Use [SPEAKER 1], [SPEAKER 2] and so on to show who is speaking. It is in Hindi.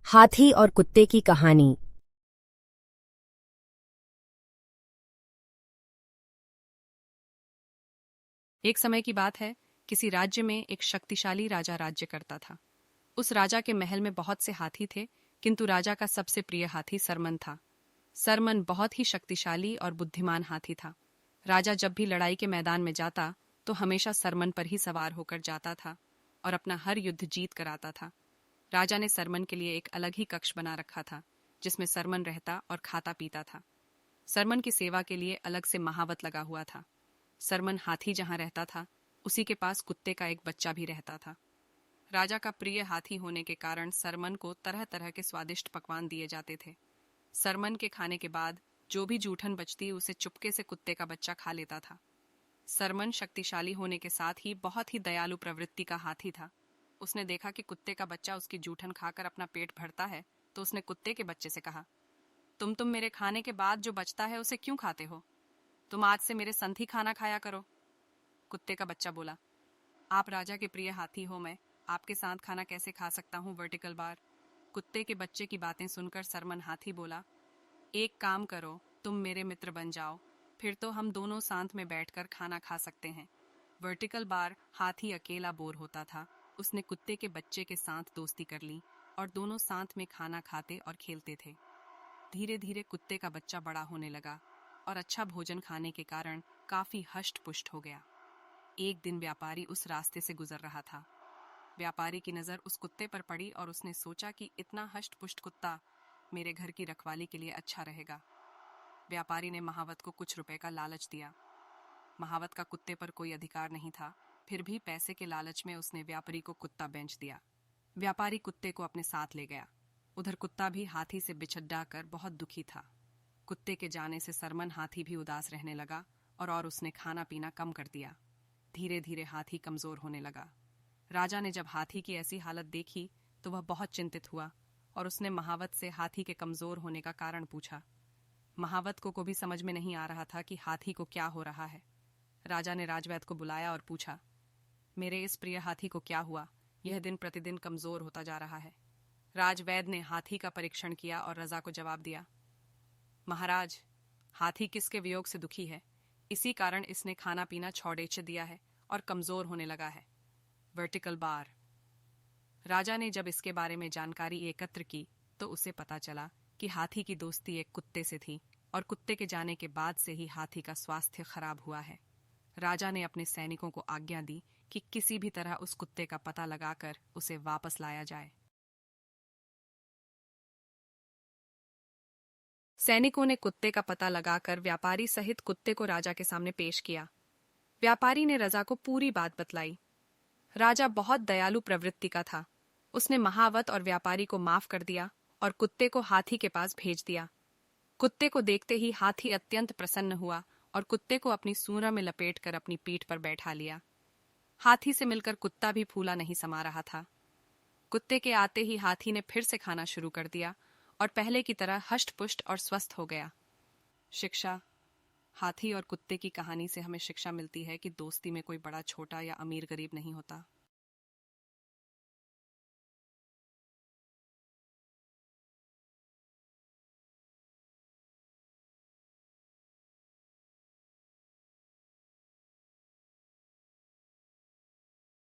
[SPEAKER 1] हाथी और कुत्ते की कहानी।
[SPEAKER 2] एक समय की बात है। किसी राज्य में एक शक्तिशाली राजा राज्य करता था। उस राजा के महल में बहुत से हाथी थे, किंतु राजा का सबसे प्रिय हाथी सरमन था। सरमन बहुत ही शक्तिशाली और बुद्धिमान हाथी था। राजा जब भी लड़ाई के मैदान में जाता तो हमेशा सरमन पर ही सवार होकर जाता था और अपना हर युद्ध जीत कर आता था। राजा ने सरमन के लिए एक अलग ही कक्ष बना रखा था, जिसमें सरमन रहता और खाता पीता था। सरमन की सेवा के लिए अलग से महावत लगा हुआ था। सरमन हाथी जहां रहता था, उसी के पास कुत्ते का एक बच्चा भी रहता था। राजा का प्रिय हाथी होने के कारण सरमन को तरह तरह के स्वादिष्ट पकवान दिए जाते थे। सरमन के खाने के बाद जो भी जूठन बचती उसे चुपके से कुत्ते का बच्चा खा लेता था। सरमन शक्तिशाली होने के साथ ही बहुत ही दयालु प्रवृत्ति का हाथी था। उसने देखा कि कुत्ते का बच्चा उसकी जूठन खाकर अपना पेट भरता है, तो उसने कुत्ते के बच्चे से कहा, तुम मेरे खाने के बाद जो बचता है उसे क्यों खाते हो? तुम आज से मेरे संग ही खाना खाया करो। कुत्ते का बच्चा बोला, आप राजा के प्रिय हाथी हो, मैं आपके साथ खाना कैसे खा सकता हूँ वर्टिकल बार। कुत्ते के बच्चे की बातें सुनकर सरमन हाथी बोला, एक काम करो, तुम मेरे मित्र बन जाओ, फिर तो हम दोनों साथ में बैठकर खाना खा सकते हैं। वर्टिकल बार हाथी अकेला बोर होता था। उसने कुत्ते के बच्चे के साथ दोस्ती कर ली और दोनों साथ में खाना खाते और खेलते थे। धीरे धीरे कुत्ते का बच्चा बड़ा होने लगा और अच्छा भोजन खाने के कारण काफी हष्ट पुष्ट हो गया। एक दिन व्यापारी उस रास्ते से गुजर रहा था। व्यापारी की नजर उस कुत्ते पर पड़ी और उसने सोचा कि इतना हष्ट पुष्ट कुत्ता मेरे घर की रखवाली के लिए अच्छा रहेगा। व्यापारी ने महावत को कुछ रुपए का लालच दिया। महावत का कुत्ते पर कोई अधिकार नहीं था, फिर भी पैसे के लालच में उसने व्यापारी को कुत्ता बेच दिया। व्यापारी कुत्ते को अपने साथ ले गया। उधर कुत्ता भी हाथी से बिछड़ कर बहुत दुखी था। कुत्ते के जाने से सरमन हाथी भी उदास रहने लगा और उसने खाना पीना कम कर दिया। धीरे धीरे हाथी कमजोर होने लगा। राजा ने जब हाथी की ऐसी हालत देखी तो वह बहुत चिंतित हुआ और उसने महावत से हाथी के कमजोर होने का कारण पूछा। महावत को भी समझ में नहीं आ रहा था कि हाथी को क्या हो रहा है। राजा ने राजवैद्य को बुलाया और पूछा, मेरे इस प्रिय हाथी को क्या हुआ? यह दिन प्रतिदिन कमजोर होता जा रहा है। राजवैद्य ने हाथी का परीक्षण किया और रजा को जवाब दिया, महाराज, हाथी किसके वियोग से दुखी है, इसी कारण इसने खाना पीना छोड़ दिया है और कमजोर होने लगा है। Vertical bar. राजा ने जब इसके बारे में जानकारी एकत्र की तो उसे पता चला कि हाथी की दोस्ती एक कुत्ते से थी और कुत्ते के जाने के बाद से ही हाथी का स्वास्थ्य खराब हुआ है। राजा ने अपने सैनिकों को आज्ञा दी कि किसी भी तरह उस कुत्ते का पता लगाकर उसे वापस लाया जाए। सैनिकों ने कुत्ते का पता लगाकर व्यापारी सहित कुत्ते को राजा के सामने पेश किया। व्यापारी ने रजा को पूरी बात बतलाई। राजा बहुत दयालु प्रवृत्ति का था। उसने महावत और व्यापारी को माफ कर दिया और कुत्ते को हाथी के पास भेज दिया। कुत्ते को देखते ही हाथी अत्यंत प्रसन्न हुआ और कुत्ते को अपनी सूंड में लपेटकर अपनी पीठ पर बैठा लिया। हाथी से मिलकर कुत्ता भी फूला नहीं समा रहा था। कुत्ते के आते ही हाथी ने फिर से खाना शुरू कर दिया और पहले की तरह हष्ट पुष्ट और स्वस्थ हो गया। शिक्षा। हाथी और कुत्ते की कहानी से हमें शिक्षा मिलती है कि दोस्ती में कोई बड़ा छोटा या अमीर गरीब नहीं होता।